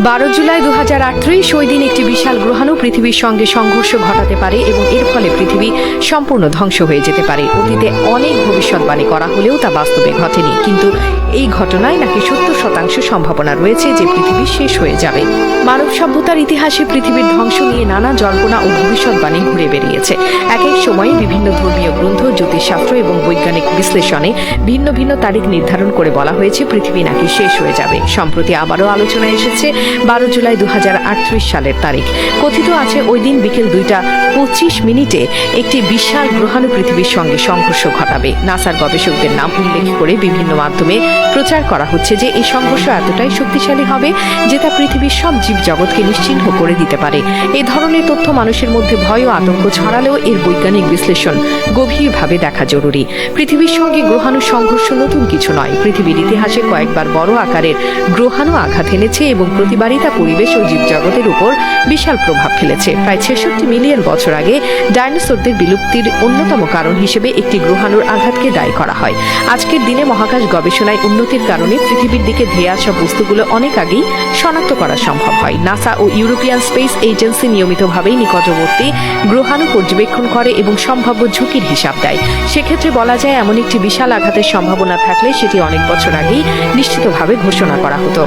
12 জুলাই 2038 ওই দিন একটি বিশাল গ্রহাণু পৃথিবীর সঙ্গে সংঘর্ষ ঘটাতে পারে এবং এর ফলে পৃথিবী সম্পূর্ণ ধ্বংস হয়ে যেতে পারে। অতীতে অনেক ভবিষ্যৎবাণী করা হলেও তা বাস্তবে ঘটেনি, কিন্তু এই ঘটনায় নাকি 70% সম্ভাবনা রয়েছে যে পৃথিবী শেষ হয়ে যাবে। মানব সভ্যতার ইতিহাসে পৃথিবীর ধ্বংস নিয়ে নানা জল্পনা ও ভবিষ্যৎবাণী ঘুরে বেরিয়েছে। এক এক সময়ে বিভিন্ন ধর্মীয় গ্রন্থ, জ্যোতিষশাস্ত্র এবং বৈজ্ঞানিক বিশ্লেষণে ভিন্ন ভিন্ন তারিখ নির্ধারণ করে বলা হয়েছে পৃথিবী নাকি শেষ হয়ে যাবে। সম্প্রতি আবারও আলোচনায় এসেছে 12 জুলাই 2038 সালের তারিখ। কথিত আছে ওই দিন বিকেল 2:25 একটি বিশাল গ্রহাণু পৃথিবীর সঙ্গে সংঘর্ষ ঘটাবে। নাসার গবেষকদের নাম উল্লেখ করে বিভিন্ন মাধ্যমে প্রচার করা হচ্ছে যে এই সংঘর্ষ এতটাই শক্তিশালী হবে যে তা পৃথিবীর সব জীবজগৎকে নিশ্চিহ্ন করে দিতে পারে। এই ধরনের তথ্য মানুষের মধ্যে ভয় ও আতঙ্ক ছড়ালেও এর বৈজ্ঞানিক বিশ্লেষণ গভীরভাবে দেখা জরুরি। পৃথিবীর সঙ্গে গ্রহাণু সংঘর্ষ নতুন কিছু নয়। পৃথিবীর ইতিহাসে কয়েকবার বড় আকারের গ্রহাণু আঘাত এনেছে এবং প্রতিবারই তা পরিবেশ ও জীবজগতের উপর বিশাল প্রভাব ফেলেছে। প্রায় 66 মিলিয়ন বছর আগে ডাইনোসরদের বিলুপ্তির অন্যতম কারণ হিসেবে একটি গ্রহাণুর আঘাতকে দায়ী করা হয়। আজকের দিনে মহাকাশ গবেষণায় উন্নতির কারণে পৃথিবীর দিকে ধেয়ে আসা বস্তুগুলো অনেক আগেই শনাক্ত করা সম্ভব হয়। নাসা ও ইউরোপিয়ান স্পেস এজেন্সি নিয়মিতভাবেই নিকটবর্তী গ্রহাণু পর্যবেক্ষণ করে এবং সম্ভাব্য ঝুঁকির হিসাব দেয়। সেক্ষেত্রে বলা যায় এমন একটি বিশাল আঘাতের সম্ভাবনা থাকলে সেটি অনেক বছর আগেই নিশ্চিতভাবে ঘোষণা করা হতো।